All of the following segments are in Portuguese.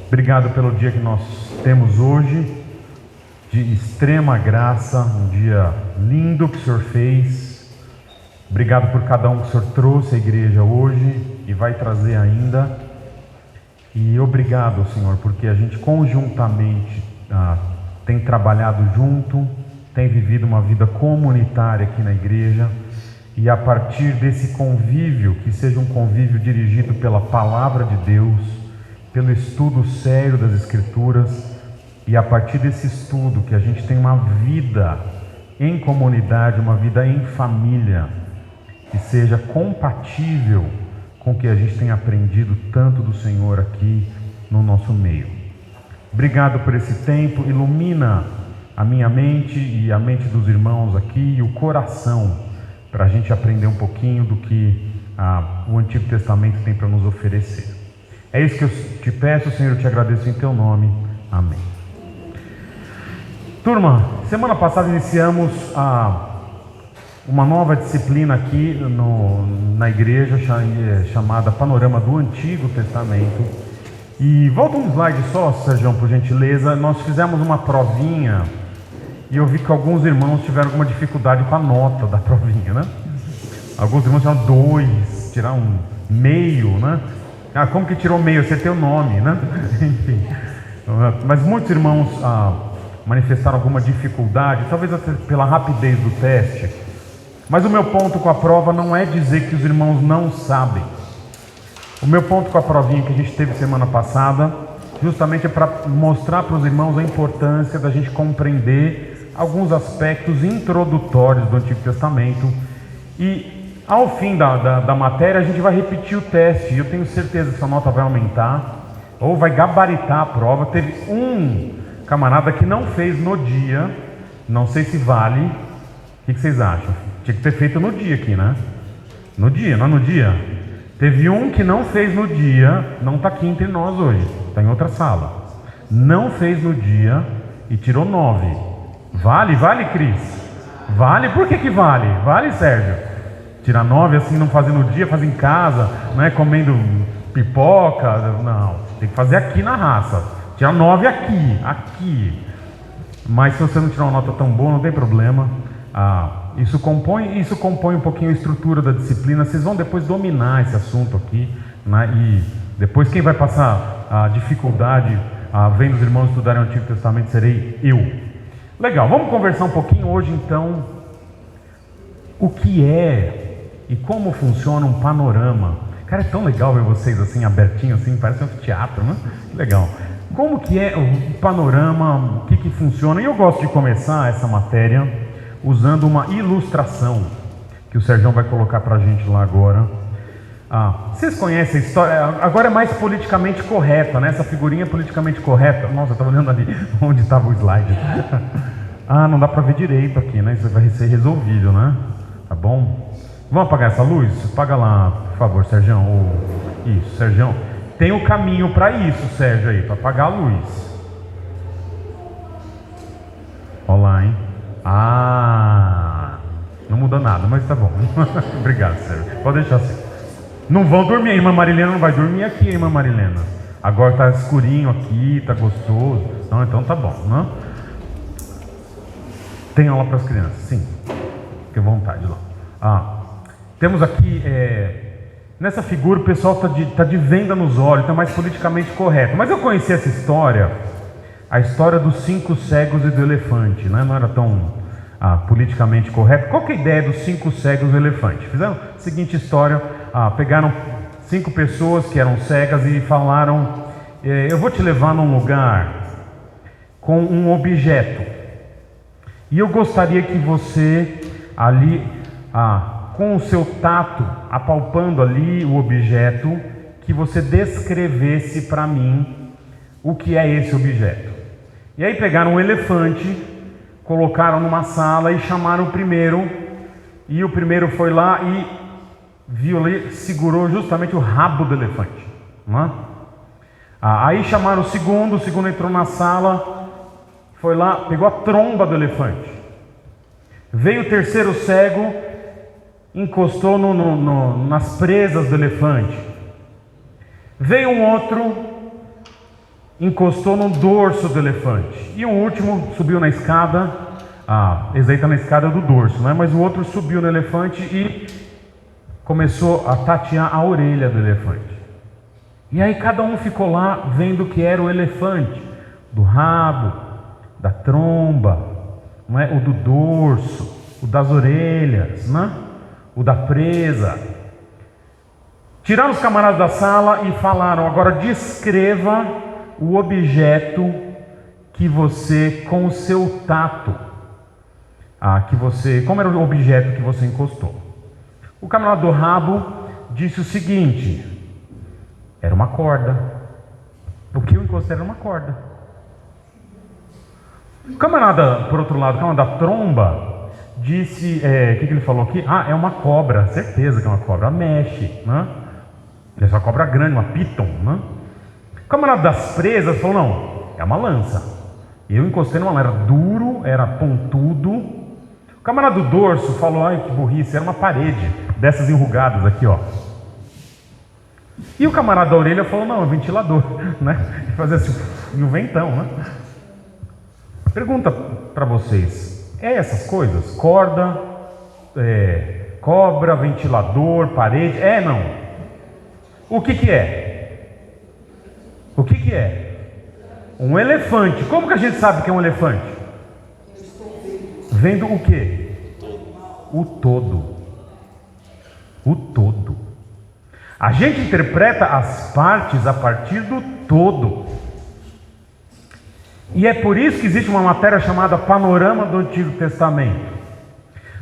Obrigado pelo dia que nós temos hoje, de extrema graça, um dia lindo que o Senhor fez. Obrigado por cada um que o Senhor trouxe à igreja hoje e vai trazer ainda. E obrigado, Senhor, porque a gente conjuntamente tem trabalhado junto, tem vivido uma vida comunitária aqui na igreja. E a partir desse convívio, que seja um convívio dirigido pela palavra de Deus, pelo estudo sério das Escrituras, e a partir desse estudo que a gente tem uma vida em comunidade, uma vida em família, que seja compatível com o que a gente tem aprendido tanto do Senhor aqui no nosso meio. Obrigado por esse tempo, ilumina a minha mente e a mente dos irmãos aqui e o coração, para a gente aprender um pouquinho do que o Antigo Testamento tem para nos oferecer. É isso que eu te peço, Senhor, eu te agradeço em teu nome. Amém. Turma, semana passada iniciamos uma nova disciplina aqui na igreja chamada Panorama do Antigo Testamento. E volta um slide só, Sérgio, por gentileza. Nós fizemos uma provinha e eu vi que alguns irmãos tiveram alguma dificuldade com a nota da provinha, né? Alguns irmãos tiraram 2, tiraram meio, né? Como que tirou meio? Você tem o nome, né? Enfim. Mas muitos irmãos manifestaram alguma dificuldade, talvez até pela rapidez do teste. Mas o meu ponto com a prova não é dizer que os irmãos não sabem. O meu ponto com a provinha que a gente teve semana passada, justamente é para mostrar para os irmãos a importância da gente compreender alguns aspectos introdutórios do Antigo Testamento. E ao fim da matéria, a gente vai repetir o teste. E eu tenho certeza que essa nota vai aumentar, ou vai gabaritar a prova. Teve um camarada que não fez no dia, não sei se vale. O que vocês acham? Tinha que ter feito no dia aqui, né? No dia, não é no dia? Teve um que não fez no dia, não está aqui entre nós hoje, está em outra sala. Não fez no dia e tirou 9. Vale, Cris? Vale? Por que vale? Vale, Sérgio? Tirar 9 assim, não fazer no dia, fazer em casa, não é comendo pipoca, não. Tem que fazer aqui na raça. Tirar 9 aqui. Mas se você não tirar uma nota tão boa, não tem problema. Isso compõe um pouquinho a estrutura da disciplina. Vocês vão depois dominar esse assunto aqui, né? E depois quem vai passar a dificuldade vendo os irmãos estudarem o Antigo Testamento serei eu. Legal, vamos conversar um pouquinho hoje então o que é e como funciona um panorama. Cara, é tão legal ver vocês assim, abertinhos assim, parece um teatro, né? Legal. Como que é o panorama, o que funciona? E eu gosto de começar essa matéria usando uma ilustração que o Sérgio vai colocar pra gente lá agora. Vocês conhecem a história? Agora é mais politicamente correta, né? Essa figurinha é politicamente correta. Nossa, eu estava olhando ali onde estava o slide. Não dá para ver direito aqui, né? Isso vai ser resolvido, né? Tá bom? Vamos apagar essa luz? Apaga lá, por favor, Sérgio. Isso, Sérgio. Tem o caminho para isso, Sérgio, aí, para apagar a luz. Olha lá, hein? Não muda nada, mas tá bom. Obrigado, Sérgio. Pode deixar assim. Não vão dormir, a irmã Marilena não vai dormir aqui, irmã Marilena. Agora tá escurinho aqui, tá gostoso. Não, então tá bom, né? Tem aula para as crianças, sim. Fique à vontade lá. Temos aqui, nessa figura o pessoal tá de venda nos olhos, então é mais politicamente correto. Mas eu conheci essa história, a história dos 5 cegos e do elefante, né? Não era tão politicamente correto. Qual que é a ideia dos 5 cegos e do elefante? Fizeram a seguinte história, pegaram 5 pessoas que eram cegas e falaram, eu vou te levar num lugar com um objeto. E eu gostaria que você ali, com o seu tato, apalpando ali o objeto, que você descrevesse para mim o que é esse objeto. E aí pegaram um elefante, colocaram numa sala e chamaram o primeiro. E o primeiro foi lá e viu ali, segurou justamente o rabo do elefante, não é? Aí chamaram o segundo entrou na sala, foi lá, pegou a tromba do elefante. Veio o terceiro cego, encostou nas presas do elefante. Veio um outro, encostou no dorso do elefante. E o último subiu na escada, esse aí está na escada do dorso, né? Mas o outro subiu no elefante e começou a tatear a orelha do elefante. E aí cada um ficou lá vendo o que era o elefante, do rabo, da tromba, não é? O do dorso, o das orelhas, né? O da presa. Tiraram os camaradas da sala e falaram: agora descreva o objeto que você, com o seu tato, como era o objeto que você encostou. O camarada do rabo disse o seguinte: era uma corda. O que eu encostei era uma corda. O camarada, por outro lado, o camarada da tromba, disse, o que ele falou aqui? É uma cobra, certeza que é uma cobra, mexe, né? É uma cobra grande, uma piton, né? O camarada das presas falou: não, é uma lança. Eu encostei numa lança, era duro, era pontudo. O camarada do dorso falou: ai, que burrice, era uma parede dessas enrugadas aqui, ó. E o camarada da orelha falou: não, é um ventilador, né? Fazer assim, e o ventão, né? Pergunta para vocês: essas coisas? Corda, cobra, ventilador, parede? Não. O que é? O que é? Um elefante. Como que a gente sabe que é um elefante? Vendo o quê? O todo. O todo. A gente interpreta as partes a partir do todo. E é por isso que existe uma matéria chamada Panorama do Antigo Testamento.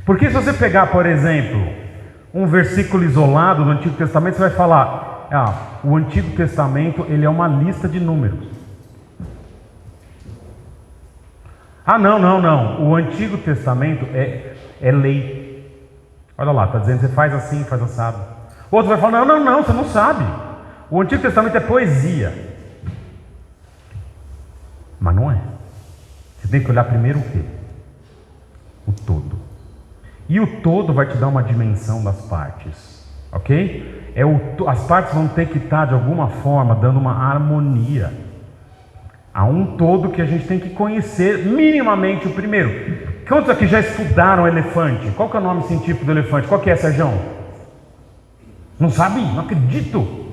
Porque se você pegar, por exemplo, um versículo isolado do Antigo Testamento, você vai falar: o Antigo Testamento, ele é uma lista de números. Não. O Antigo Testamento é lei. Olha lá, está dizendo: você faz assim, faz assado. O outro vai falar: não, você não sabe. O Antigo Testamento é poesia. Mas não é. Você tem que olhar primeiro o quê? O todo. E o todo vai te dar uma dimensão das partes, ok? As partes vão ter que estar de alguma forma dando uma harmonia. Há um todo que a gente tem que conhecer minimamente o primeiro. Quantos aqui já estudaram elefante? Qual que é o nome científico do elefante? Qual que é, Sérgio? Não sabe? Não acredito.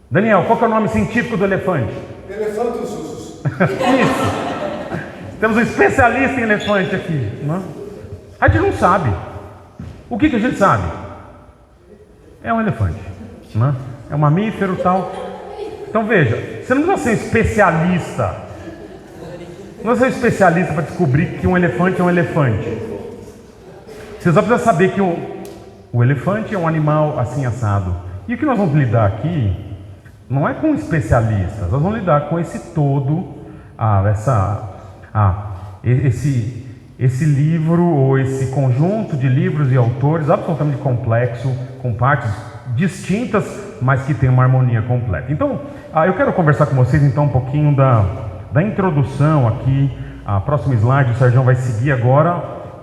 Daniel, qual que é o nome científico do elefante? Elefantosus. Isso. Temos um especialista em elefante aqui, não? A gente não sabe. O que a gente sabe? É um elefante, não? É um mamífero, tal. Então veja, você não precisa ser um especialista. Não precisa ser um especialista para descobrir que um elefante é um elefante. Você só precisa saber que o elefante é um animal assim assado. E o que nós vamos lidar aqui não é com especialistas, nós vamos lidar com esse todo, esse livro ou esse conjunto de livros e autores absolutamente complexo, com partes distintas, mas que tem uma harmonia completa. Então, eu quero conversar com vocês então um pouquinho da introdução aqui. A próximo slide o Sérgio vai seguir agora.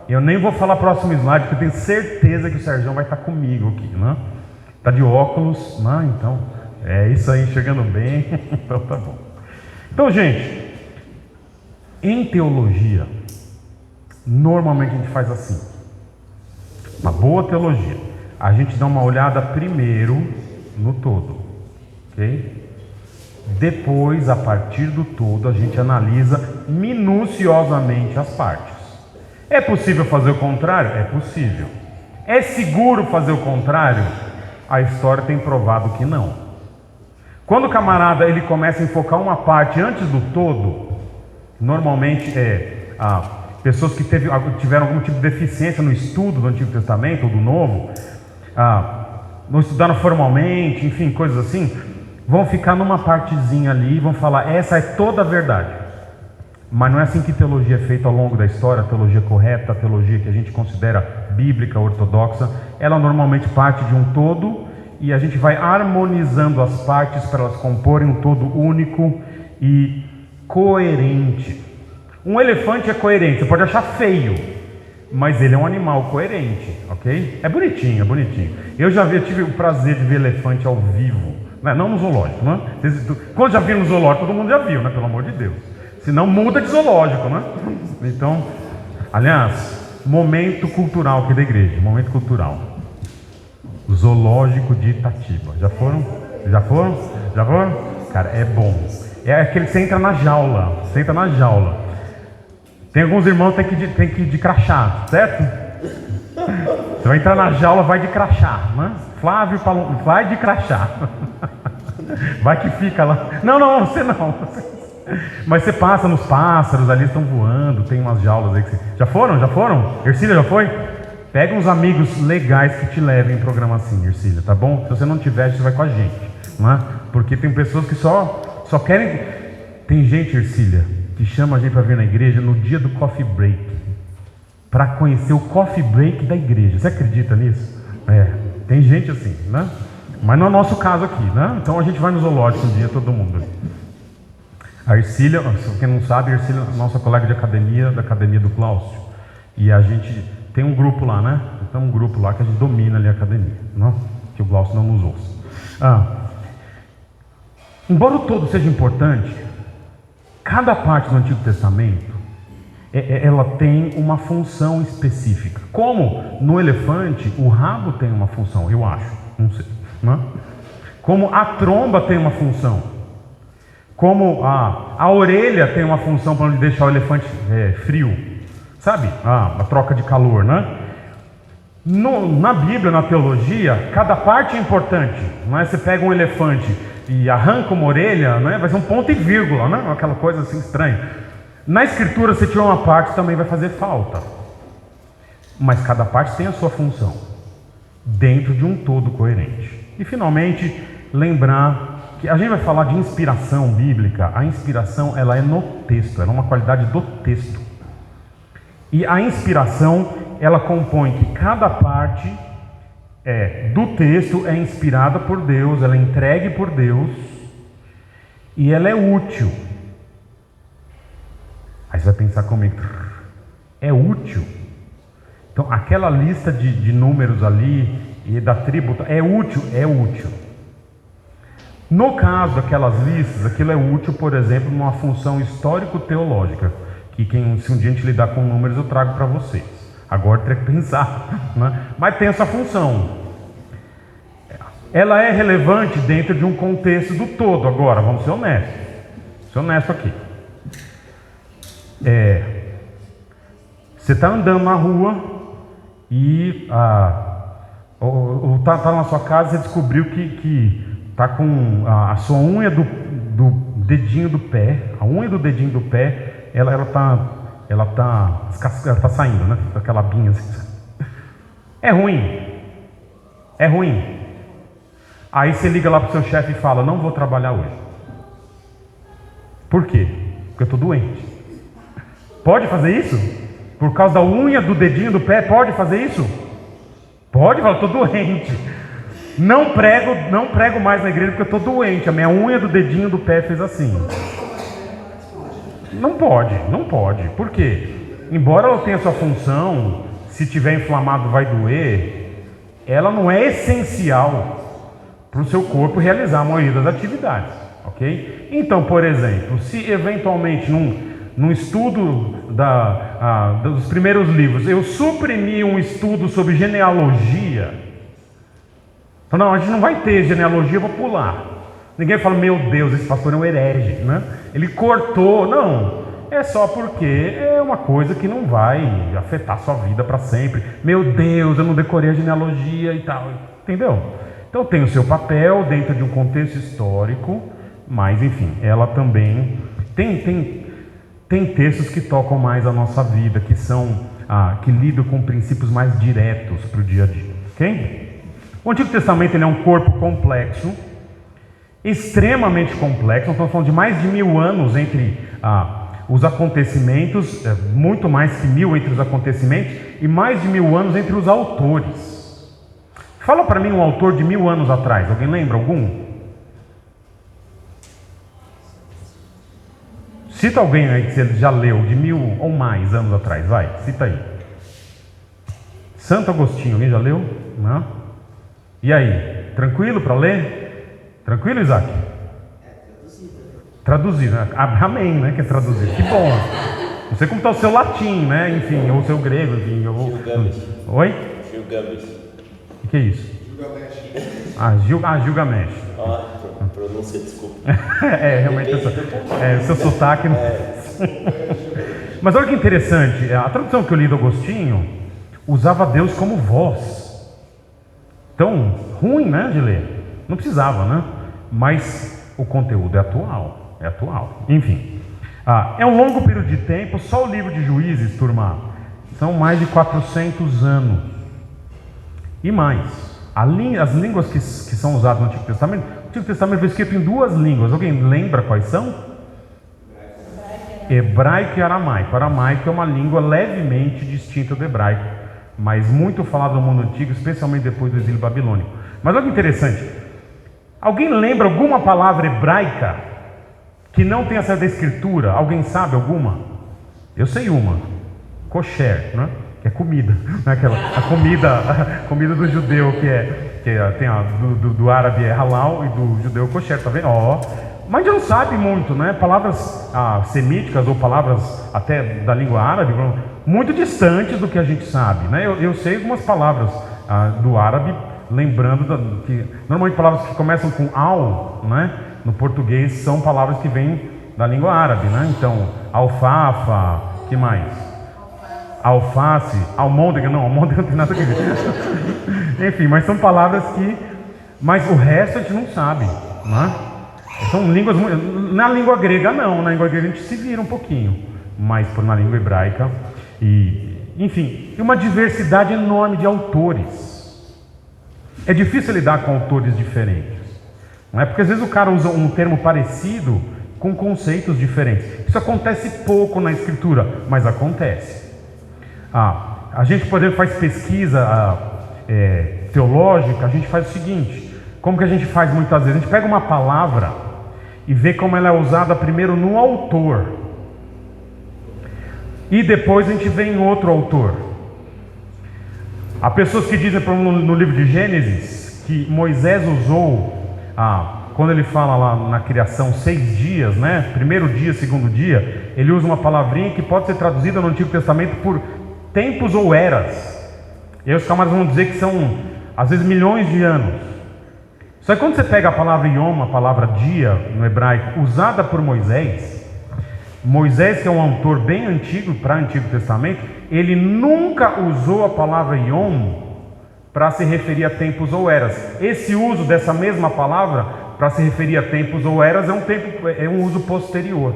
Eu nem vou falar próximo slide, porque eu tenho certeza que o Sérgio vai estar comigo aqui, né? Está de óculos, né? Então, é isso aí, enxergando bem. Então tá bom. Então, gente, em teologia, normalmente a gente faz assim. Uma boa teologia, a gente dá uma olhada primeiro no todo, ok? Depois, a partir do todo, a gente analisa minuciosamente as partes. É possível fazer o contrário? É possível. É seguro fazer o contrário? A história tem provado que não. Quando o camarada ele começa a enfocar uma parte antes do todo, normalmente pessoas que tiveram algum tipo de deficiência no estudo do Antigo Testamento ou do Novo, não estudaram formalmente, enfim, coisas assim, vão ficar numa partezinha ali e vão falar: essa é toda a verdade. Mas não é assim que teologia é feita ao longo da história. A teologia correta, a teologia que a gente considera bíblica, ortodoxa, ela normalmente parte de um todo e a gente vai harmonizando as partes para elas comporem um todo único e coerente. Um elefante é coerente, você pode achar feio, mas ele é um animal coerente, ok? É bonitinho, é bonitinho. Eu tive o prazer de ver elefante ao vivo, Não no zoológico, né? Quando já viram no zoológico, todo mundo já viu, né? Pelo amor de Deus. Se não, muda de zoológico, né? Então, aliás, momento cultural aqui da igreja, momento cultural. Zoológico de Itatiba. Já foram? Já foram? Já foram? Cara, é bom. É aquele que você entra na jaula. Você entra na jaula. Tem alguns irmãos que tem que ir de crachá, certo? Você vai entrar na jaula, vai de crachá, né? Flávio, vai de crachá. Vai que fica lá. Não, você não. Mas você passa nos pássaros, ali estão voando, tem umas jaulas aí que você... Já foram? Já foram? Ercília já foi? Pega uns amigos legais que te levem em programa assim, Ercília, tá bom? Se você não tiver, você vai com a gente, não é? Porque tem pessoas que só querem... Tem gente, Ercília, que chama a gente para vir na igreja no dia do coffee break, para conhecer o coffee break da igreja. Você acredita nisso? Tem gente assim, né? Mas não é o nosso caso aqui, né? Então a gente vai no zoológico um dia, todo mundo. A Ercília, quem não sabe, a Ercília é nossa colega de academia, da academia do Cláudio. E a gente tem um grupo lá, né? Tem um grupo lá que a gente domina ali a academia, não? Que o Cláudio não nos ouça. Embora o todo seja importante, cada parte do Antigo Testamento, ela tem uma função específica. Como no elefante, o rabo tem uma função, eu acho, não sei, não é? Como a tromba tem uma função. Como a orelha tem uma função para não deixar o elefante frio, sabe? A troca de calor, né? Na Bíblia, na teologia, cada parte é importante. Não é? Você pega um elefante e arranca uma orelha, né? Vai ser um ponto e vírgula, né? Aquela coisa assim estranha. Na Escritura, se tiver uma parte, também vai fazer falta. Mas cada parte tem a sua função, dentro de um todo coerente. E finalmente, lembrar que a gente vai falar de inspiração bíblica. A inspiração, ela é no texto, ela é uma qualidade do texto. E a inspiração, ela compõe que cada parte do texto é inspirada por Deus, ela é entregue por Deus e ela é útil. Aí você vai pensar comigo, é útil? Então aquela lista de números ali e da tribo, é útil? É útil. No caso daquelas listas, aquilo é útil, por exemplo, numa função histórico-teológica, que se um dia a gente lidar com números eu trago para vocês. Agora tem que pensar, né? Mas tem essa função. Ela é relevante dentro de um contexto do todo. Agora, vamos ser honestos. Ser honesto aqui. Você está andando na rua e tá na sua casa e você descobriu que tá com a sua unha do dedinho do pé, a unha do dedinho do pé, ela tá saindo, né? Aquela abinha assim. É ruim. É ruim. Aí você liga lá pro seu chefe e fala: não vou trabalhar hoje. Por quê? Porque eu estou doente. Pode fazer isso? Por causa da unha do dedinho do pé, pode fazer isso? Pode falar: estou doente. Não prego mais na igreja porque eu estou doente. A minha unha do dedinho do pé fez assim. Não pode. Por quê? Embora ela tenha sua função, se tiver inflamado vai doer, ela não é essencial para o seu corpo realizar a maioria das atividades, ok? Então, por exemplo, se eventualmente num estudo dos primeiros livros eu suprimi um estudo sobre genealogia, não, a gente não vai ter genealogia, eu vou pular. Ninguém fala: meu Deus, esse pastor é um herege, né? Ele cortou. Não, é só porque é uma coisa que não vai afetar a sua vida para sempre. Meu Deus, eu não decorei a genealogia e tal, entendeu? Então tem o seu papel dentro de um contexto histórico, mas enfim, ela também tem textos que tocam mais a nossa vida, que lidam com princípios mais diretos para o dia a dia, ok? O Antigo Testamento ele é um corpo complexo, extremamente complexo. Nós estamos falando de mais de 1000 anos entre os acontecimentos, muito mais que 1000 entre os acontecimentos, e mais de 1000 anos entre os autores. Fala para mim um autor de 1000 anos atrás. Alguém lembra algum? Cita alguém aí que você já leu de 1000 ou mais anos atrás. Vai, cita aí. Santo Agostinho, alguém já leu? Não? E aí? Tranquilo para ler? Tranquilo, Isaac? Traduzido, né? Amém, né? Que é traduzido. Que bom. Não sei como está o seu latim, né? Enfim, ou o seu grego, enfim. Gilgamesh. Oi? Gilgamesh. O que é isso? Gilgamesh. Pronúncia, desculpa. Realmente, o seu sotaque. Mas olha que interessante, a tradução que eu li do Agostinho usava Deus como voz. Então, ruim, né, de ler? Não precisava, né? Mas o conteúdo é atual. Enfim, é um longo período de tempo. Só o livro de Juízes, turma, são mais de 400 anos. E mais, as línguas que são usadas no Antigo Testamento, o Antigo Testamento foi escrito em 2 línguas. Alguém lembra quais são? Hebraico e aramaico. Aramaico é uma língua levemente distinta do hebraico, mas muito falada no mundo antigo, especialmente depois do exílio babilônico. Mas olha que interessante. Alguém lembra alguma palavra hebraica que não tenha saído da escritura? Alguém sabe alguma? Eu sei uma. Kosher, né? Que é comida. A comida do judeu do árabe é halal e do judeu kosher, tá vendo? Mas a gente não sabe muito, né? Palavras semíticas ou palavras até da língua árabe, muito distantes do que a gente sabe, né? Eu sei algumas palavras do árabe, lembrando que normalmente palavras que começam com al, né? No português são palavras que vêm da língua árabe, né? Então, alfafa, que mais? Alface, almôndega não tem nada a ver. Enfim, mas são palavras mas o resto a gente não sabe, né? São línguas, na língua grega não, na língua grega a gente se vira um pouquinho, mas na língua hebraica, enfim, uma diversidade enorme de autores. É difícil lidar com autores diferentes, não é? Porque às vezes o cara usa um termo parecido com conceitos diferentes. Isso acontece pouco na escritura, mas acontece. A gente, por exemplo, faz pesquisa teológica, a gente faz o seguinte: como que a gente faz muitas vezes? A gente pega uma palavra e vê como ela é usada primeiro no autor, e depois a gente vê em outro autor. Há pessoas que dizem, por exemplo, no livro de Gênesis, que Moisés usou, quando ele fala lá na criação, 6 dias, né? Primeiro dia, segundo dia, ele usa uma palavrinha que pode ser traduzida no Antigo Testamento por tempos ou eras. E aí os camaradas vão dizer que são, às vezes, milhões de anos. Só que quando você pega a palavra yom, a palavra dia no hebraico, usada por Moisés, que é um autor bem antigo para o Antigo Testamento, ele nunca usou a palavra yom para se referir a tempos ou eras. Esse uso dessa mesma palavra para se referir a tempos ou eras é um uso posterior,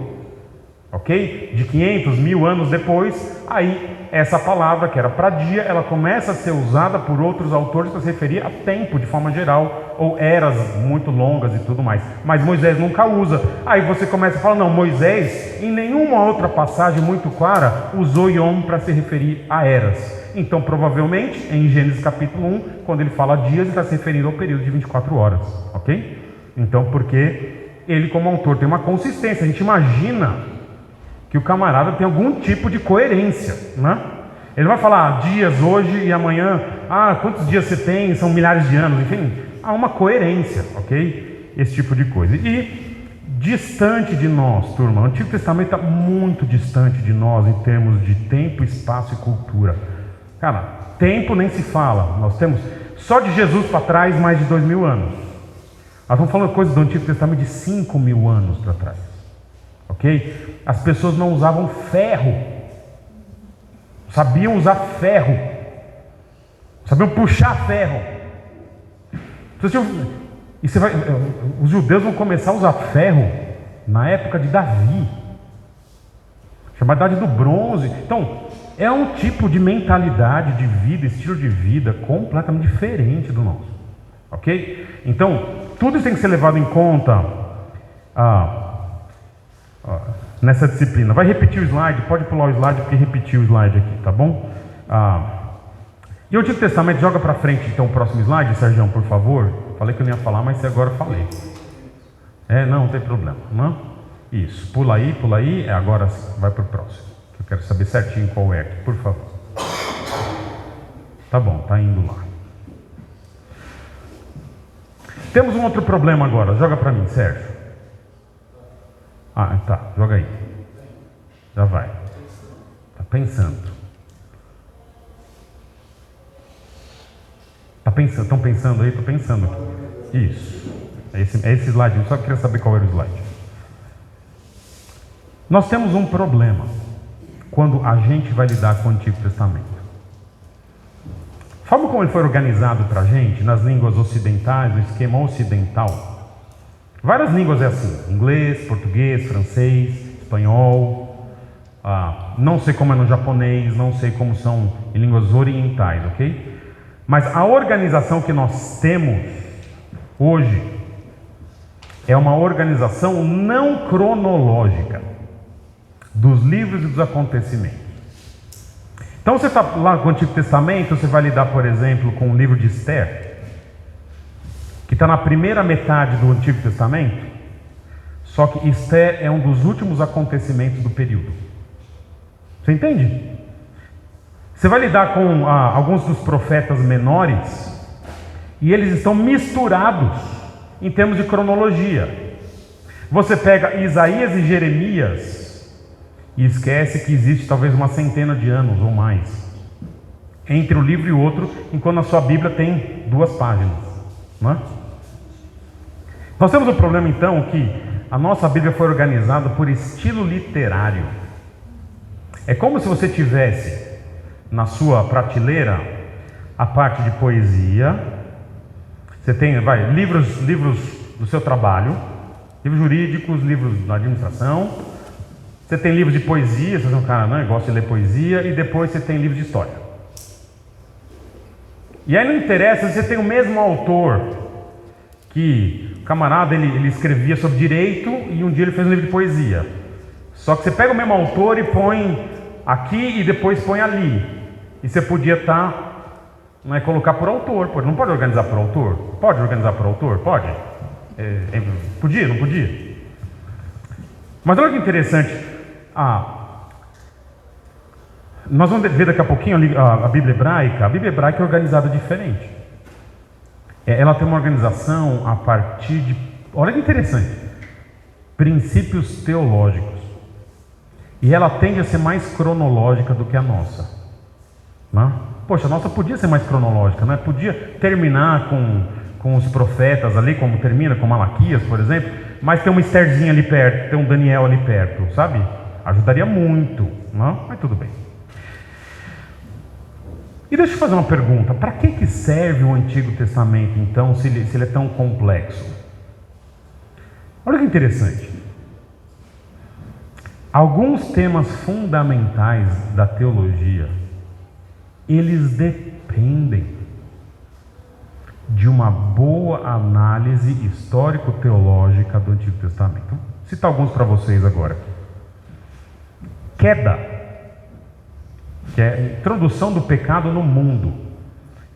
ok? De 500, 1000 anos depois, aí essa palavra que era para dia, ela começa a ser usada por outros autores para se referir a tempo de forma geral, ou eras muito longas e tudo mais. Mas Moisés nunca usa. Aí você começa a falar, não, Moisés em nenhuma outra passagem muito clara usou yom para se referir a eras. Então provavelmente em Gênesis capítulo 1, quando ele fala dias, ele está se referindo ao período de 24 horas, ok? Então porque ele como autor tem uma consistência, a gente imagina que o camarada tem algum tipo de coerência, né? Ele vai falar dias hoje e amanhã, quantos dias você tem? São milhares de anos, enfim, há uma coerência, ok? Esse tipo de coisa. E distante de nós, turma, o Antigo Testamento está muito distante de nós em termos de tempo, espaço e cultura. Cara, tempo nem se fala, nós temos só de Jesus para trás mais de 2000 anos. Nós estamos falando coisas do Antigo Testamento de 5000 anos para trás. Ok? As pessoas não usavam ferro, sabiam usar ferro, sabiam puxar ferro. Os judeus vão começar a usar ferro na época de Davi, chamada Idade do Bronze. Então, é um tipo de mentalidade de vida, estilo de vida completamente diferente do nosso. Ok? Então, tudo isso tem que ser levado em conta nessa disciplina. Vai repetir o slide, pode pular o slide porque repetiu o slide aqui, tá bom? E o Antigo Testamento, joga para frente então o próximo slide, Sérgio, por favor. Falei que eu não ia falar, mas agora eu falei. Não tem problema, não? Isso, pula aí, agora vai para o próximo. Eu quero saber certinho qual é aqui, por favor. Tá bom, tá indo lá. Temos um outro problema agora. Joga para mim, Sérgio. Ah, tá. Joga aí. Já vai. Tá pensando. Estão pensando aí? Estou pensando aqui. Isso. É esse slide. Eu só queria saber qual era o slide. Nós temos um problema quando a gente vai lidar com o Antigo Testamento. A forma como ele foi organizado para a gente, nas línguas ocidentais, no esquema ocidental, várias línguas é assim: inglês, português, francês, espanhol, não sei como é no japonês, não sei como são em línguas orientais, ok? Mas a organização que nós temos hoje é uma organização não cronológica dos livros e dos acontecimentos. Então você está lá com o Antigo Testamento, você vai lidar, por exemplo, com o livro de Esther, que está na primeira metade do Antigo Testamento, só que Esther é um dos últimos acontecimentos do período. Você entende? Você vai lidar com alguns dos profetas menores, e eles estão misturados em termos de cronologia. Você pega Isaías e Jeremias e esquece que existe talvez uma centena de anos ou mais entre um livro e outro, enquanto a sua Bíblia tem 2 páginas, não é? Nós temos o problema então que a nossa Bíblia foi organizada por estilo literário. É como se você tivesse na sua prateleira a parte de poesia. Você tem, livros do seu trabalho, livros jurídicos, livros da administração. Você tem livros de poesia, você é um cara, não gosta de ler poesia, e depois você tem livros de história. E aí não interessa se você tem o mesmo autor, que o camarada ele escrevia sobre direito e um dia ele fez um livro de poesia. Só que você pega o mesmo autor e põe aqui e depois põe ali. E você podia colocar por autor. Não pode organizar por autor? Pode organizar por autor? Pode. Podia, não podia? Mas olha que interessante. Nós vamos ver daqui a pouquinho a Bíblia Hebraica. A Bíblia Hebraica é organizada diferente. Ela tem uma organização a partir de, olha que interessante, princípios teológicos. E ela tende a ser mais cronológica do que a nossa. Não? Poxa, a nossa podia ser mais cronológica, né? Podia terminar com os profetas ali, como termina com Malaquias, por exemplo, mas tem uma Estherzinha ali perto, tem um Daniel ali perto, sabe? Ajudaria muito, não? Mas tudo bem. E deixa eu fazer uma pergunta: para que serve o Antigo Testamento então, se ele é tão complexo? Olha que interessante. Alguns temas fundamentais da teologia, eles dependem de uma boa análise histórico-teológica do Antigo Testamento. Vou citar alguns para vocês agora. Queda, que é a introdução do pecado no mundo.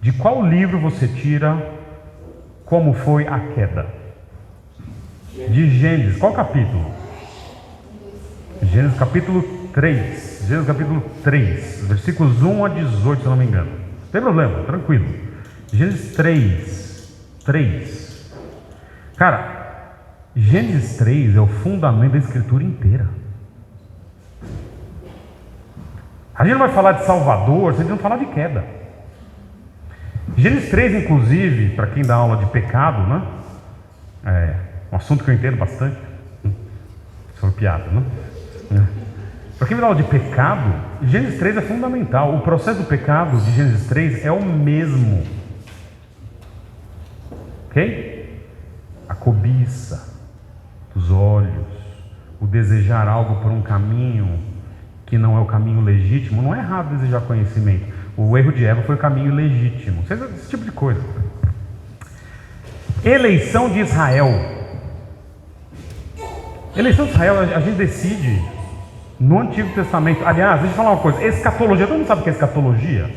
De qual livro você tira como foi a queda? De Gênesis. Qual capítulo? Gênesis capítulo 3. Gênesis capítulo 3, versículos 1 a 18, se eu não me engano. Não tem problema, tranquilo. Gênesis 3. Cara, Gênesis 3 é o fundamento da Escritura inteira. A gente não vai falar de Salvador, se a gente não falar de queda. Gênesis 3, inclusive, para quem dá aula de pecado, né? É um assunto que eu entendo bastante. Sobre piada, né? Para quem me dá aula de pecado, Gênesis 3 é fundamental. O processo do pecado de Gênesis 3 é o mesmo. Ok? A cobiça dos olhos, o desejar algo por um caminho que não é o caminho legítimo. Não é errado desejar conhecimento. O erro de Eva foi o caminho legítimo. Esse tipo de coisa. Eleição de Israel. Eleição de Israel a gente decide no Antigo Testamento. Aliás, deixa eu falar uma coisa. Escatologia, todo mundo sabe o que é escatologia?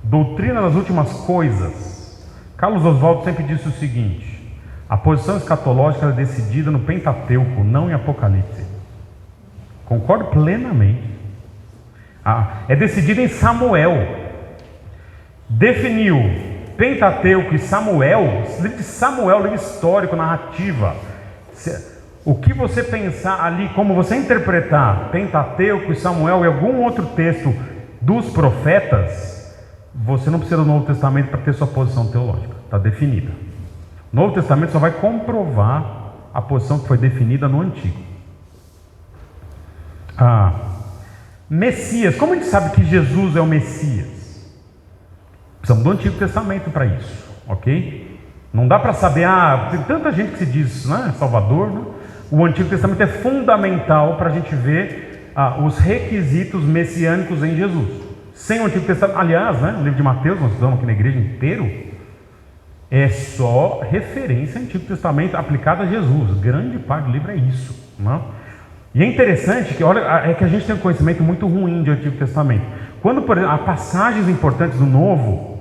Doutrina das últimas coisas. Carlos Oswaldo sempre disse o seguinte: a posição escatológica é decidida no Pentateuco, não em Apocalipse. Concordo plenamente. É decidida em Samuel. Definiu Pentateuco e Samuel, livro de Samuel, livro histórico, narrativa. O que você pensar ali, como você interpretar Pentateuco e Samuel e algum outro texto dos profetas, você não precisa do Novo Testamento para ter sua posição teológica, está definida. O Novo Testamento só vai comprovar a posição que foi definida no Antigo. Messias, como a gente sabe que Jesus é o Messias? Precisamos do Antigo Testamento para isso, ok? Não dá para saber, tem tanta gente que se diz, né, Salvador, né? O Antigo Testamento é fundamental para a gente ver os requisitos messiânicos em Jesus. Sem o Antigo Testamento, aliás, né, o livro de Mateus, nós estudamos aqui na igreja inteiro, é só referência ao Antigo Testamento aplicada a Jesus. Grande parte do livro é isso, né? E é interessante que, olha, é que a gente tem um conhecimento muito ruim do Antigo Testamento. Quando, por exemplo, há passagens importantes do Novo,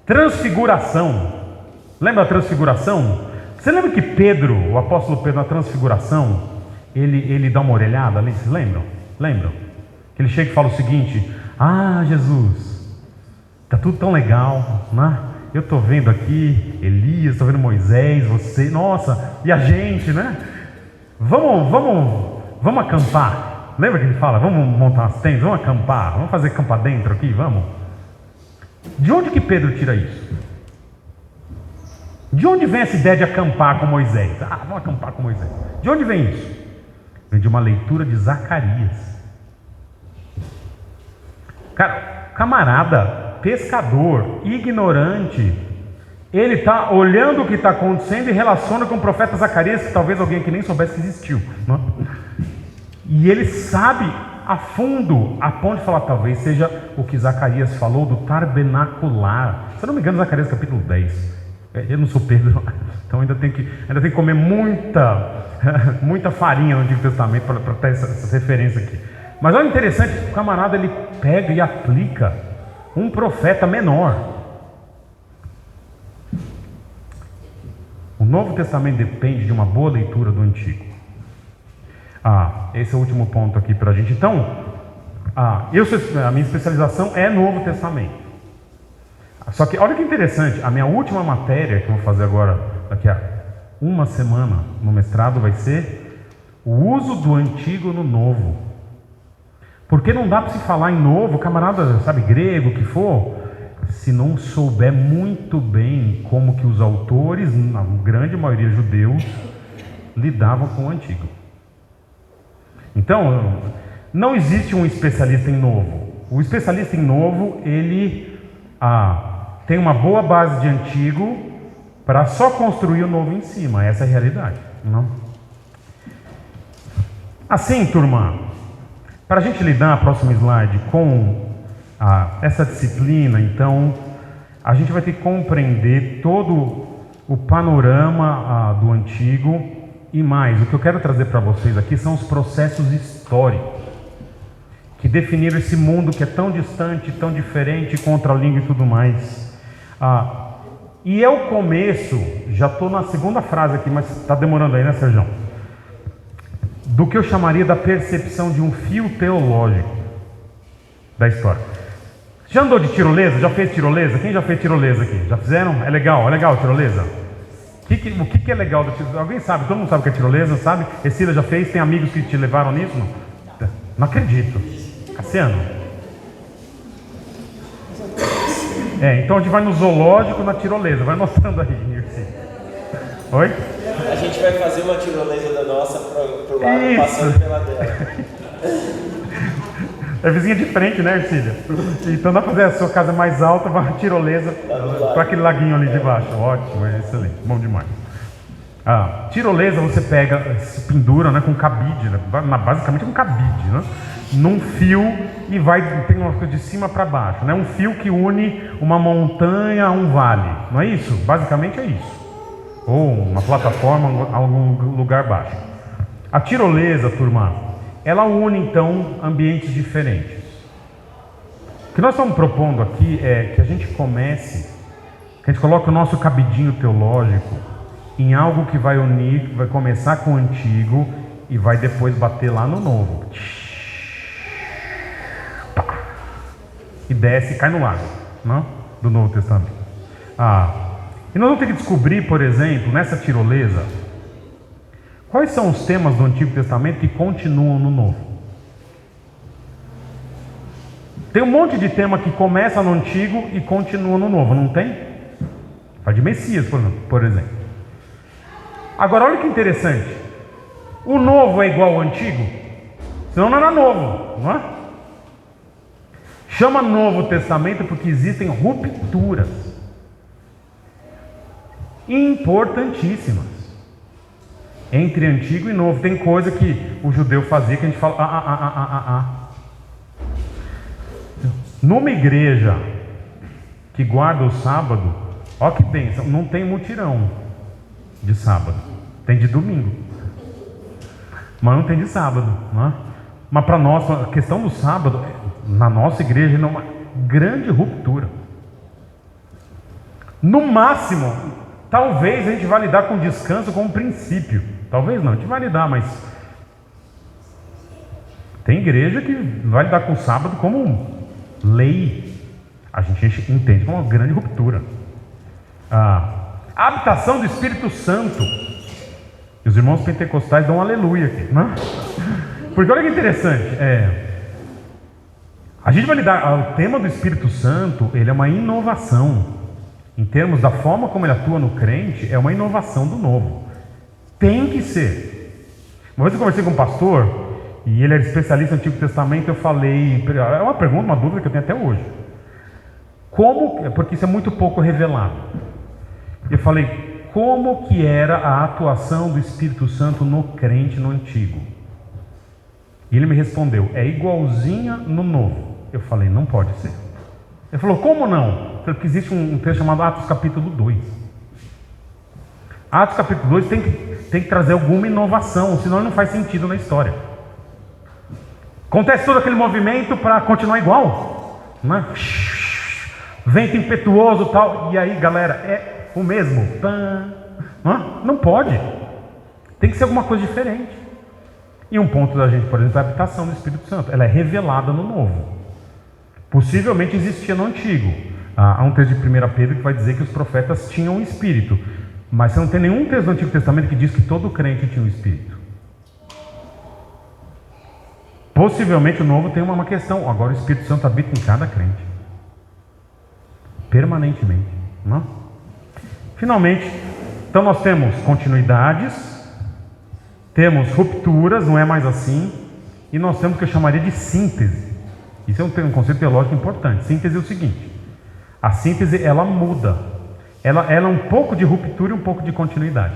transfiguração. Lembra da transfiguração? Você lembra que Pedro, o apóstolo Pedro, na transfiguração, ele dá uma orelhada ali, vocês lembram? Lembram? Ele chega e fala o seguinte: Jesus, tá tudo tão legal, né? Eu estou vendo aqui Elias, estou vendo Moisés, você, nossa, e a gente, né? Vamos acampar. Lembra que ele fala, vamos montar umas tendas, vamos acampar, vamos fazer acampar dentro aqui, vamos? De onde que Pedro tira isso? De onde vem essa ideia de acampar com Moisés? Vamos acampar com Moisés. De onde vem isso? Vem de uma leitura de Zacarias. Cara, camarada, pescador, ignorante, ele está olhando o que está acontecendo e relaciona com o profeta Zacarias, que talvez alguém que nem soubesse que existiu, né? E ele sabe a fundo, a ponto de falar, talvez seja o que Zacarias falou do tabernacular. Se eu não me engano, Zacarias capítulo 10. Eu não sou Pedro, então ainda tem que comer muita farinha no Antigo Testamento para ter essa referência aqui. Mas olha interessante, o camarada ele pega e aplica um profeta menor. O Novo Testamento depende de uma boa leitura do Antigo. Esse é o último ponto aqui para a gente. Então, a minha especialização é Novo Testamento. Só que olha que interessante, a minha última matéria que eu vou fazer agora, daqui a uma semana no mestrado, vai ser o uso do Antigo no Novo. Porque não dá para se falar em Novo, camarada, sabe, grego, o que for, se não souber muito bem como que os autores, na grande maioria judeus, lidavam com o Antigo. Então, não existe um especialista em Novo. O especialista em Novo, ele tem uma boa base de Antigo para só construir o Novo em cima. Essa é a realidade, não? Assim, turma, para a gente lidar, próximo slide, com essa disciplina, então, a gente vai ter que compreender todo o panorama do Antigo e mais. O que eu quero trazer para vocês aqui são os processos históricos que definiram esse mundo que é tão distante, tão diferente, contra a língua e tudo mais. E é o começo, já estou na segunda frase aqui, mas está demorando aí, né, Sérgio? Do que eu chamaria da percepção de um fio teológico da história. Já andou de tirolesa? Já fez tirolesa? Quem já fez tirolesa aqui? Já fizeram? É legal tirolesa? O que é legal da tirolesa? Alguém sabe? Todo mundo sabe o que é tirolesa, sabe? Cecília já fez? Tem amigos que te levaram nisso? Não acredito. Cassiano? Então a gente vai no zoológico na tirolesa. Vai mostrando aí, Nirce. Oi? A gente vai fazer uma tirolesa da nossa pro lado, isso, passando pela dela. É vizinha de frente, né, Ercília? Então dá para fazer a sua casa mais alta, vai uma tirolesa para aquele laguinho ali de baixo. Ótimo, é excelente, bom demais. Tirolesa você pega, se pendura, né, com cabide, né, basicamente um cabide, né, num fio e tem uma coisa de cima para baixo, né, um fio que une uma montanha a um vale, não é isso? Basicamente é isso. Ou uma plataforma a algum lugar baixo. A tirolesa, turma, ela une então ambientes diferentes. O que nós estamos propondo aqui é que a gente coloque o nosso cabidinho teológico em algo que vai unir, vai começar com o antigo e vai depois bater lá no novo. E desce e cai no lago, não? Do Novo Testamento. E nós vamos ter que descobrir, por exemplo, nessa tirolesa, quais são os temas do Antigo Testamento que continuam no Novo. Tem um monte de tema que começa no Antigo e continua no Novo, não tem? Fala de Messias, por exemplo. Agora, olha que interessante. O Novo é igual ao Antigo? Senão não era novo, não é? Chama Novo Testamento porque existem rupturas importantíssimas entre Antigo e Novo. Tem coisa que o judeu fazia que a gente fala Numa igreja que guarda o sábado, ó que bênção, não tem mutirão de sábado, tem de domingo, mas não tem de sábado, não é? Mas para nós, a questão do sábado, na nossa igreja, é uma grande ruptura. No máximo, talvez a gente vá lidar com descanso como princípio. Talvez não, a gente vai lidar, mas tem igreja que vai lidar com o sábado como lei. A gente entende como uma grande ruptura. A habitação do Espírito Santo. E os irmãos pentecostais dão um aleluia aqui, né? Porque olha que interessante, a gente vai lidar, o tema do Espírito Santo, ele é uma inovação, em termos da forma como ele atua no crente, é uma inovação do novo, tem que ser. Uma vez eu conversei com um pastor, e ele era especialista no Antigo Testamento, eu falei, é uma pergunta, uma dúvida que eu tenho até hoje, porque isso é muito pouco revelado, eu falei, como que era a atuação do Espírito Santo no crente no Antigo? E ele me respondeu, é igualzinha no Novo. Eu falei, não pode ser. Ele falou, como não? Eu falei, porque existe um texto chamado Atos capítulo 2. Atos capítulo 2 tem que trazer alguma inovação, senão não faz sentido na história. Acontece todo aquele movimento para continuar igual, né? Vento impetuoso e tal, e aí galera, é o mesmo. Não pode. Tem que ser alguma coisa diferente. E um ponto da gente, por exemplo, é a habitação do Espírito Santo. Ela é revelada no Novo. Possivelmente existia no Antigo. Há um texto de 1 Pedro que vai dizer que os profetas tinham um Espírito. Mas você não tem nenhum texto do Antigo Testamento que diz que todo crente tinha um Espírito. Possivelmente o Novo tem uma questão. Agora o Espírito Santo habita em cada crente. Permanentemente. Não? Finalmente, então nós temos continuidades, temos rupturas, não é mais assim, e nós temos o que eu chamaria de síntese. Isso é um conceito teológico importante. Síntese é o seguinte: a síntese ela muda, ela é um pouco de ruptura e um pouco de continuidade,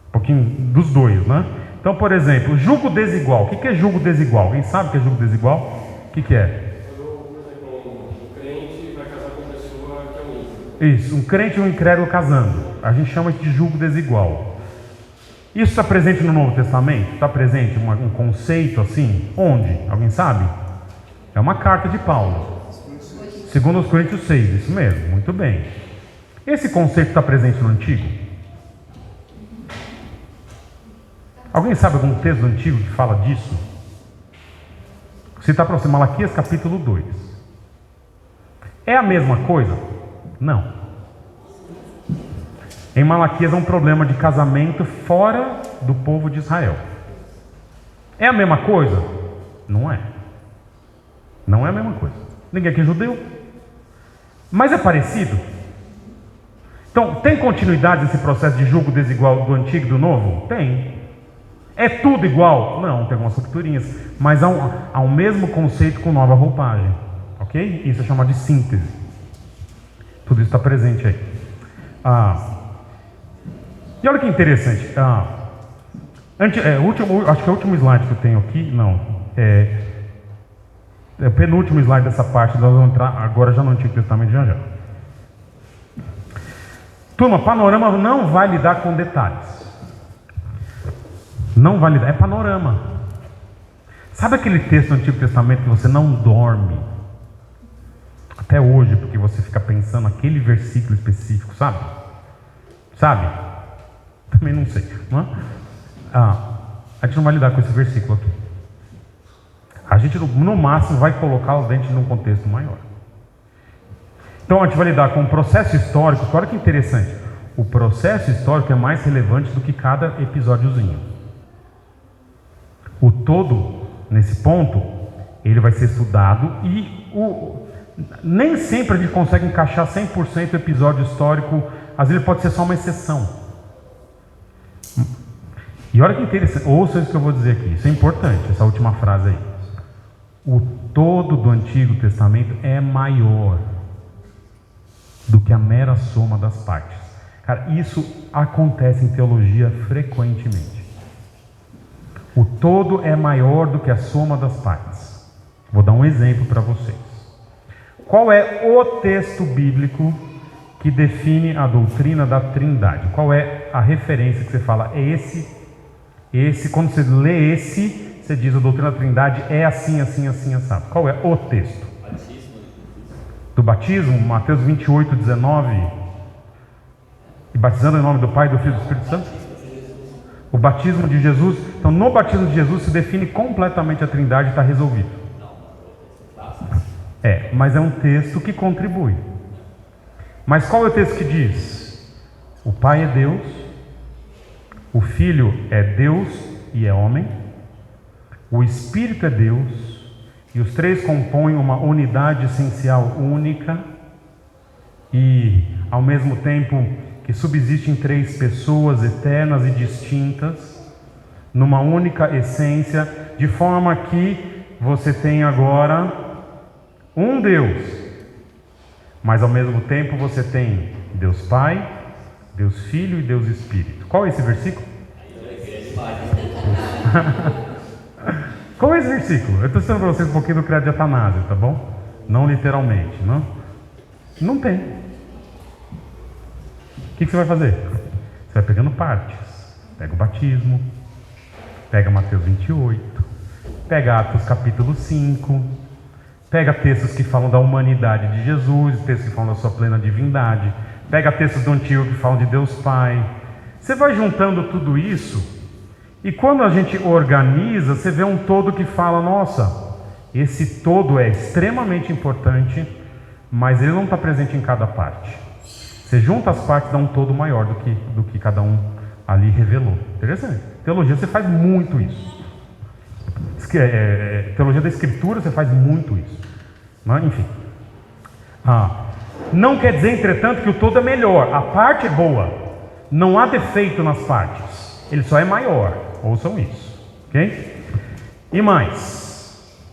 um pouquinho dos dois, né? Então, por exemplo, jugo desigual. O que é jugo desigual? Alguém sabe o que é jugo desigual? O que é? Por exemplo, um crente vai casar com uma pessoa que é um íncrédulo. Isso, um crente e um incrédulo casando. A gente chama isso de jugo desigual. Isso está presente no Novo Testamento? Está presente um conceito assim? Onde? Alguém sabe? É uma carta de Paulo. 2 Coríntios 6, isso mesmo, muito bem. Esse conceito está presente no Antigo? Alguém sabe algum texto do Antigo que fala disso? Se está para você, Malaquias capítulo 2. É a mesma coisa? Não. Em Malaquias é um problema de casamento fora do povo de Israel. É a mesma coisa? Não é. Não é a mesma coisa. Ninguém aqui é judeu. Mas é parecido? Então, tem continuidade esse processo de julgo desigual do Antigo e do Novo? Tem. É tudo igual? Não, tem algumas rupturinhas. Mas há um mesmo conceito com nova roupagem. Ok? Isso é chamado de síntese. Tudo isso está presente aí. E olha que interessante. Acho que é o último slide que eu tenho aqui. Não. É o penúltimo slide dessa parte. Nós vamos entrar agora já no Antigo Testamento já. Turma, panorama não vai lidar com detalhes. Não vai lidar, é panorama. Sabe aquele texto do Antigo Testamento que você não dorme até hoje, porque você fica pensando naquele versículo específico, sabe? Sabe? Também não sei, não é? A gente não vai lidar com esse versículo aqui. A gente no máximo vai colocá-lo dentro de um contexto maior. Então a gente vai lidar com o processo histórico. Olha que interessante. O processo histórico é mais relevante do que cada episódiozinho. O todo, nesse ponto, ele vai ser estudado e nem sempre a gente consegue encaixar 100% o episódio histórico. Às vezes ele pode ser só uma exceção. E olha que interessante, ouça isso que eu vou dizer aqui, isso é importante, essa última frase aí. O todo do Antigo Testamento é maior do que a mera soma das partes. Cara, isso acontece em teologia frequentemente. O todo é maior do que a soma das partes. Vou dar um exemplo para vocês. Qual é o texto bíblico que define a doutrina da Trindade? Qual é a referência que você fala? É esse, quando você lê esse, você diz a doutrina da Trindade é assim, assim, assim, assado. Qual é o texto? Do batismo, Mateus 28, 19. E batizando em nome do Pai, do Filho e do Espírito Santo? O batismo de Jesus. Então, no batismo de Jesus se define completamente a Trindade e está resolvido. Mas é um texto que contribui. Mas qual é o texto que diz? O Pai é Deus, o Filho é Deus e é homem, o Espírito é Deus, e os três compõem uma unidade essencial única, e ao mesmo tempo que subsistem três pessoas eternas e distintas, numa única essência, de forma que você tem agora um Deus, mas ao mesmo tempo você tem Deus Pai, Deus Filho e Deus Espírito. Qual é esse versículo? Qual é esse versículo? Eu estou ensinando para vocês um pouquinho do credo de Atanásio, tá bom? Não literalmente, não? Não tem. O que você vai fazer? Você vai pegando partes. Pega o batismo, pega Mateus 28, pega Atos capítulo 5, pega textos que falam da humanidade de Jesus, textos que falam da sua plena divindade, pega textos do Antigo que falam de Deus Pai. Você vai juntando tudo isso, e quando a gente organiza, você vê um todo que fala, nossa, esse todo é extremamente importante, mas ele não está presente em cada parte. Você junta as partes, dá um todo maior do que cada um ali revelou. Interessante. Teologia, você faz muito isso. Teologia da Escritura, você faz muito isso. Mas, enfim. Não quer dizer, entretanto, que o todo é melhor. A parte é boa. Não há defeito nas partes. Ele só é maior. Ouçam isso. Ok? E mais.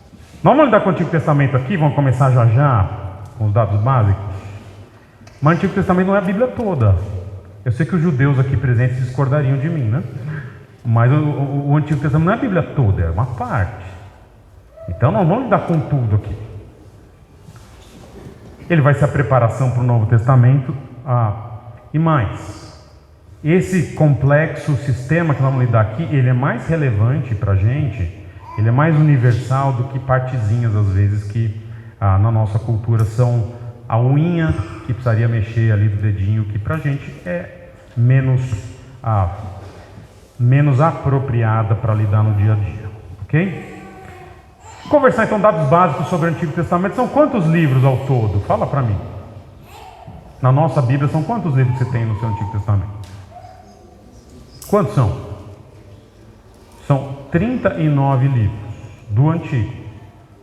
Nós vamos lidar com o Antigo Testamento aqui. Vamos começar já com os dados básicos. Mas o Antigo Testamento não é a Bíblia toda. Eu sei que os judeus aqui presentes discordariam de mim, né? Mas o Antigo Testamento não é a Bíblia toda, é uma parte. Então nós vamos lidar com tudo aqui. Ele vai ser a preparação para o Novo Testamento. E mais, esse complexo sistema que nós vamos lidar aqui, ele é mais relevante para a gente, ele é mais universal do que partezinhas, às vezes, que na nossa cultura são a unha que precisaria mexer ali do dedinho, que para a gente é menos apropriada para lidar no dia a dia. Ok? Conversar então dados básicos sobre o Antigo Testamento. São quantos livros ao todo? Fala para mim. Na nossa Bíblia, são quantos livros você tem no seu Antigo Testamento? Quantos são? São 39 livros do Antigo.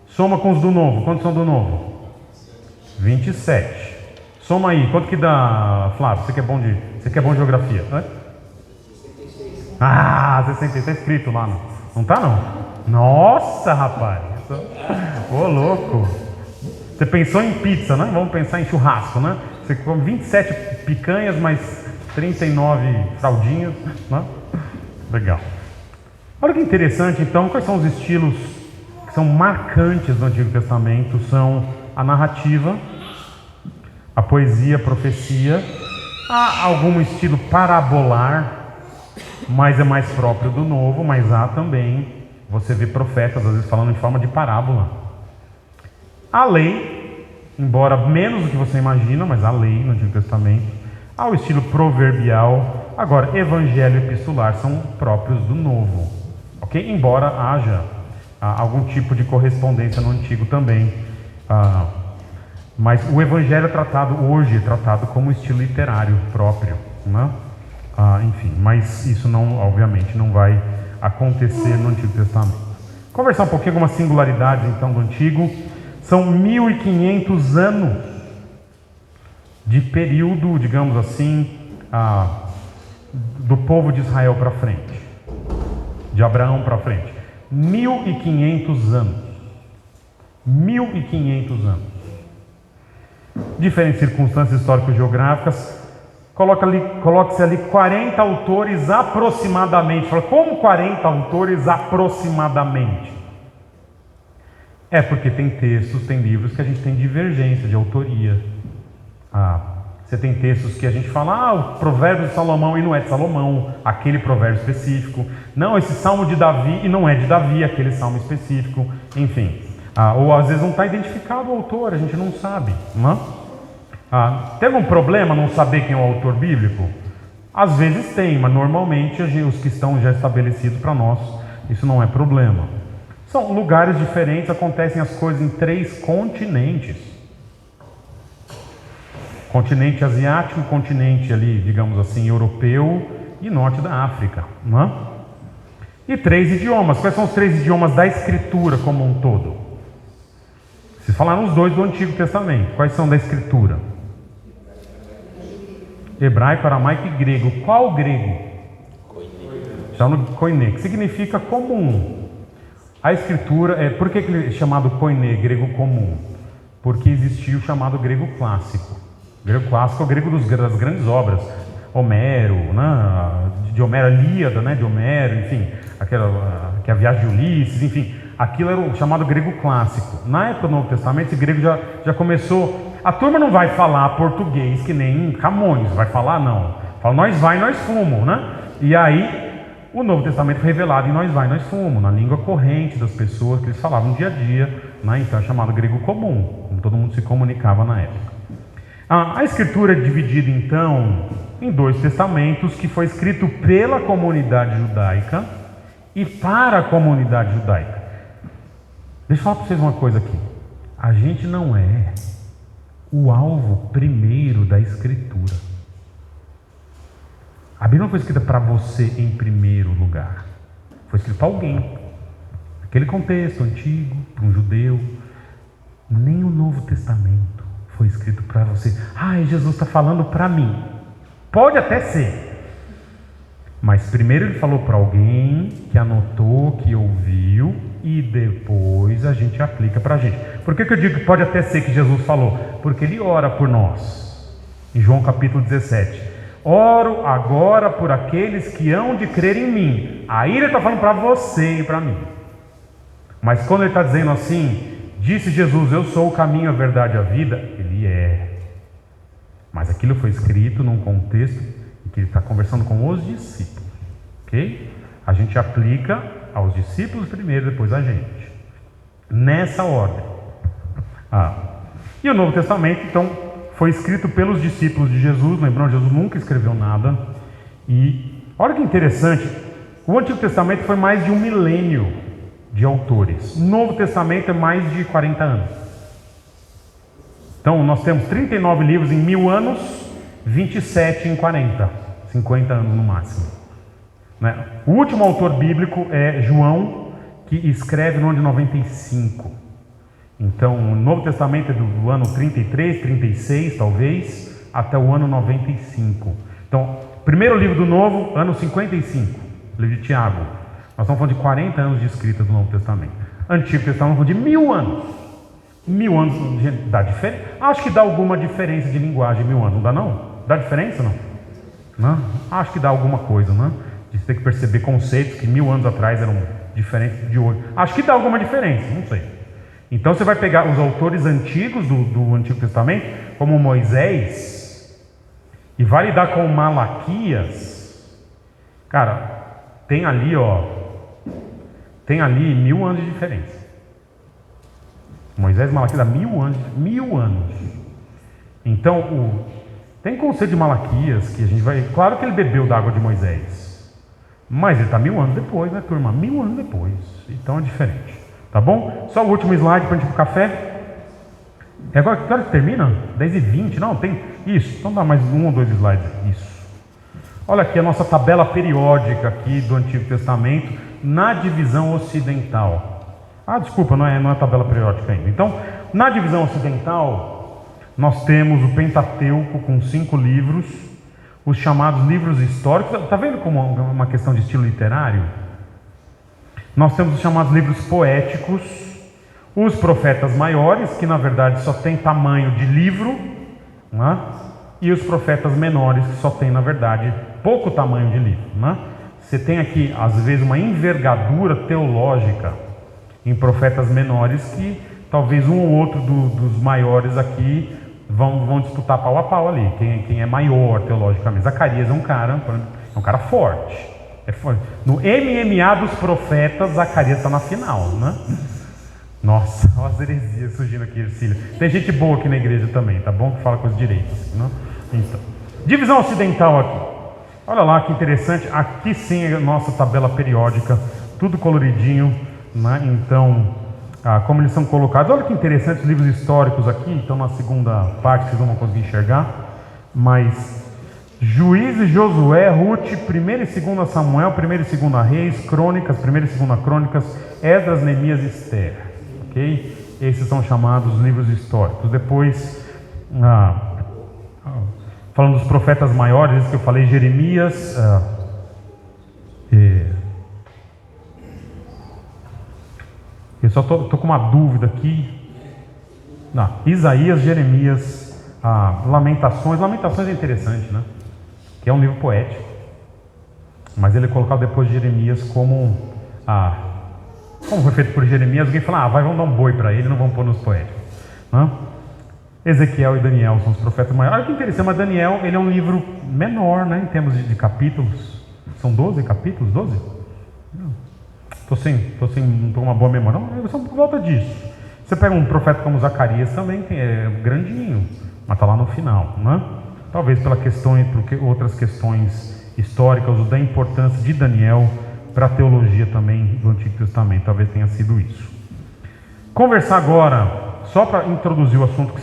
Soma com os do Novo. Quantos são do Novo? 27. Soma aí. Quanto que dá, Flávio? Você que é bom de geografia, né? 66. 66. Está escrito lá. Não tá, não? Nossa, rapaz. Ô, louco. Você pensou em pizza, né? Vamos pensar em churrasco, né? Você come 27 picanhas, mais 39 fraldinhas, né? Legal. Olha que interessante, então, quais são os estilos que são marcantes do Antigo Testamento? São a narrativa, a poesia, a profecia. Há algum estilo parabolar, mas é mais próprio do Novo, mas há também, você vê profetas às vezes falando em forma de parábola. A lei, embora menos do que você imagina, mas a lei no Antigo Testamento. Há o estilo proverbial. Agora, evangelho e epistolar são próprios do Novo, ok? Embora haja algum tipo de correspondência no Antigo também. Mas o Evangelho hoje é tratado como estilo literário próprio, né? Enfim, mas isso não, obviamente, não vai acontecer no Antigo Testamento. Conversar um pouquinho com algumas singularidades então do Antigo. São 1500 anos de período, digamos assim, do povo de Israel para frente, de Abraão para frente. 1500 anos. 1500 anos. Diferentes circunstâncias históricas-geográficas. Coloque-se ali 40 autores aproximadamente. Fala, como 40 autores aproximadamente? É porque tem textos, tem livros que a gente tem divergência de autoria. Você tem textos que a gente fala, o provérbio de Salomão e não é de Salomão, aquele provérbio específico. Não, esse salmo de Davi e não é de Davi, aquele salmo específico. Enfim, ou às vezes não está identificado o autor, a gente não sabe, não é? Teve um problema não saber quem é o autor bíblico? Às vezes tem, mas normalmente os que estão já estabelecidos para nós, isso não é problema. São lugares diferentes, acontecem as coisas em 3 continentes. Continente asiático, continente ali, digamos assim, europeu e norte da África, não é? E 3 idiomas. Quais são os 3 idiomas da Escritura como um todo? Vocês falaram os 2 do Antigo Testamento. Quais são da Escritura? Hebraico, aramaico e grego. Qual grego? Koiné, que significa comum. A Escritura, por que ele é chamado koiné, grego comum? Porque existia o chamado grego clássico. O grego clássico é o grego das grandes obras. Homero, né? De Homero, a Ilíada, né? De Homero, enfim, que é a viagem de Ulisses, enfim. Aquilo era o chamado grego clássico. Na época do Novo Testamento, esse grego já começou. A turma não vai falar português que nem Camões, vai falar não. Fala, nós vai, nós fumo, né? E aí, o Novo Testamento foi revelado em nós vai, nós fumo, na língua corrente das pessoas que eles falavam no dia a dia, né? Então é chamado grego comum, como todo mundo se comunicava na época. A Escritura é dividida então em 2 testamentos, que foi escrito pela comunidade judaica e para a comunidade judaica. Deixa eu falar para vocês uma coisa aqui. A gente não é o alvo primeiro da Escritura. A Bíblia não foi escrita para você em primeiro lugar. Foi escrita para alguém. Aquele contexto antigo, para um judeu. Nem o Novo Testamento foi escrito para você. Jesus está falando para mim. Pode até ser. Mas primeiro ele falou para alguém que anotou, que ouviu, e depois a gente aplica para a gente. Por que eu digo que pode até ser que Jesus falou? Porque ele ora por nós. Em João capítulo 17. Oro agora por aqueles que hão de crer em mim. Aí ele está falando para você e para mim. Mas quando ele está dizendo assim, disse Jesus, eu sou o caminho, a verdade e a vida, ele é. Mas aquilo foi escrito num contexto em que ele está conversando com os discípulos. Ok? A gente aplica aos discípulos primeiro, depois a gente. Nessa ordem. E o Novo Testamento, então, foi escrito pelos discípulos de Jesus. Lembrando, Jesus nunca escreveu nada. E olha que interessante, o Antigo Testamento foi mais de 1 milênio de autores. O Novo Testamento é mais de 40 anos. Então, nós temos 39 livros em 1000 anos, 27 em 40, 50 anos no máximo. Né? O último autor bíblico é João, que escreve no ano de 95. Então, o Novo Testamento é do ano 33, 36, talvez, até o ano 95. Então, primeiro livro do Novo, ano 55, livro de Tiago. Nós estamos falando de 40 anos de escrita do Novo Testamento. Antigo Testamento de 1000 anos. 1000 anos dá diferença. Acho que dá alguma diferença de linguagem 1000 anos. Não dá não? Dá diferença não? Não? Acho que dá alguma coisa, né? De você ter que perceber conceitos que 1000 anos atrás eram diferentes de hoje. Acho que dá alguma diferença, não sei. Então você vai pegar os autores antigos do Antigo Testamento, como Moisés, e vai lidar com Malaquias. Cara, tem ali 1000 anos de diferença. Moisés e Malaquias dá 1000 anos. 1000 anos. Então, tem conceito de Malaquias que a gente vai. Claro que ele bebeu da água de Moisés, mas ele está 1000 anos depois, né, turma? 1000 anos depois. Então é diferente. Tá bom? Só o último slide para a gente ir para o café. É agora que hora que termina? 10h20? Não, tem isso. Então dá mais 1 ou 2 slides. Isso. Olha aqui a nossa tabela periódica aqui do Antigo Testamento na divisão ocidental. Desculpa, não é tabela periódica ainda. Então, na divisão ocidental, nós temos o Pentateuco com 5 livros, os chamados livros históricos. Está vendo como é uma questão de estilo literário? Nós temos os chamados livros poéticos, os profetas maiores, que na verdade só tem tamanho de livro, né? E os profetas menores, que só tem na verdade pouco tamanho de livro, né? Você tem aqui às vezes uma envergadura teológica em profetas menores, que talvez um ou outro dos maiores aqui vão disputar pau a pau ali, quem é maior teologicamente. Zacarias é um cara forte. No MMA dos profetas, Zacarias está na final, né? Nossa, olha as heresias surgindo aqui, Ercília. Tem gente boa aqui na igreja também, tá bom? Que fala coisas direitas, né? Então, divisão ocidental aqui. Olha lá que interessante. Aqui sim é a nossa tabela periódica, tudo coloridinho, né? Então, como eles são colocados. Olha que interessante os livros históricos aqui. Então, na segunda parte vocês não vão conseguir enxergar, mas Juízes, Josué, Ruth, 1ª e 2ª Samuel, 1ª e 2ª Reis, Crônicas, 1ª e 2ª Crônicas, Esdras, Neemias e Esther. Ok? Esses são chamados livros históricos. Depois, falando dos profetas maiores, que eu falei, Jeremias, eu só estou com uma dúvida aqui. Isaías, Jeremias, Lamentações. Lamentações é interessante, né? Que é um livro poético, mas ele é colocado depois de Jeremias como foi feito por Jeremias. Alguém fala, vamos dar um boi para ele, não vamos pôr nos poéticos, né? Ezequiel e Daniel são os profetas maiores. Olha que interessante, mas Daniel, ele é um livro menor, né, em termos de capítulos. São 12 capítulos? 12? Não estou com uma boa memória. Não, só por volta disso. Você pega um profeta como Zacarias também, que é grandinho, mas está lá no final, né? Talvez por outras questões históricas, ou da importância de Daniel para a teologia também do Antigo Testamento. Talvez tenha sido isso. Conversar agora, só para introduzir o assunto que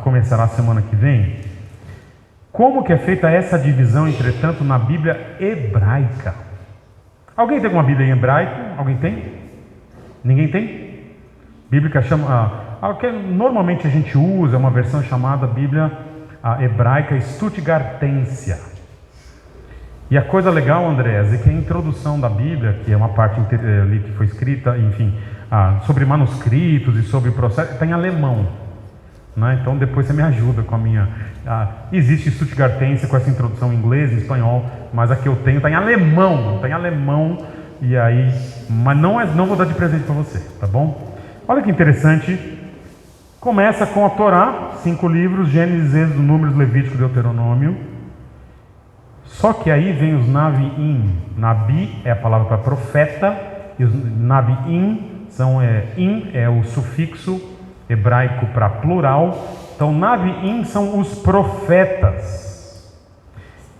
começará a semana que vem, como que é feita essa divisão, entretanto, na Bíblia hebraica. Alguém tem alguma Bíblia em hebraico? Alguém tem? Ninguém tem? Bíblica chama... que normalmente a gente usa uma versão chamada Bíblia hebraica Stuttgartensia. E a coisa legal, Andrés, é que a introdução da Bíblia, que é uma parte ali que foi escrita, enfim, sobre manuscritos e sobre o processo, está em alemão, né? Então depois você me ajuda com a minha... existe Stuttgartensia com essa introdução em inglês, em espanhol, mas a que eu tenho está em alemão, e aí... Mas não vou dar de presente para você, tá bom? Olha que interessante. Começa com a Torá, 5 livros, Gênesis, Êxodo, Números, Levítico, Deuteronômio. Só que aí vem os Naviim. Nabi é a palavra para profeta, e os Nabiim é o sufixo hebraico para plural. Então, Naviim são os profetas.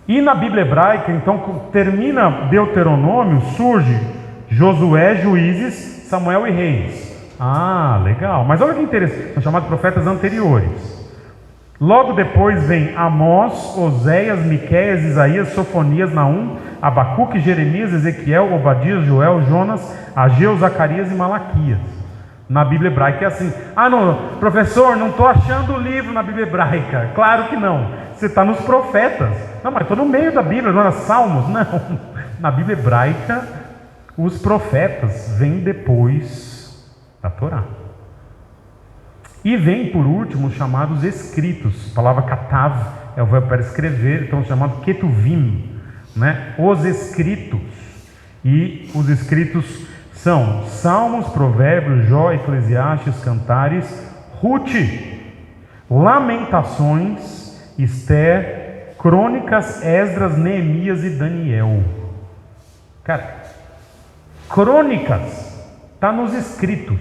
E na Bíblia hebraica, então, termina Deuteronômio, surge Josué, Juízes, Samuel e Reis. Legal. Mas olha que interessante, são chamados profetas anteriores. Logo depois vem Amós, Oséias, Miqueias, Isaías, Sofonias, Naum, Abacuque, Jeremias, Ezequiel, Obadias, Joel, Jonas, Ageu, Zacarias e Malaquias. Na Bíblia hebraica é assim. Não, professor, não estou achando o livro na Bíblia hebraica. Claro que não. Você está nos profetas. Não, mas estou no meio da Bíblia, não era Salmos? Não. Na Bíblia hebraica, os profetas vêm depois da Torá. E vem por último os chamados escritos. A palavra katav é o verbo para escrever, então chamado ketuvim, né? Os escritos. E os escritos são Salmos, Provérbios, Jó, Eclesiastes, Cantares, Ruth, Lamentações, Esther, Crônicas, Esdras, Neemias e Daniel. Cara, Crônicas está nos escritos,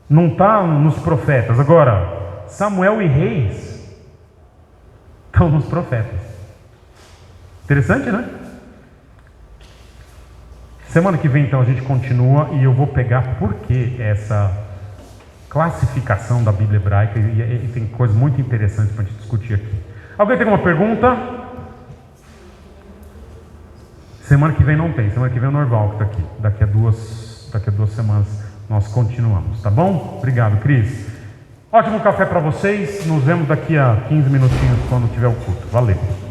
não está nos profetas. Agora, Samuel e Reis estão nos profetas. Interessante, né? Semana que vem, então, a gente continua e eu vou pegar por que classificação da Bíblia hebraica e tem coisas muito interessantes para a gente discutir aqui. Alguém tem alguma pergunta? Semana que vem não tem, semana que vem é o Norval que está aqui. Daqui a duas semanas nós continuamos, tá bom? Obrigado, Cris. Ótimo café para vocês, nos vemos daqui a 15 minutinhos quando tiver o culto. Valeu!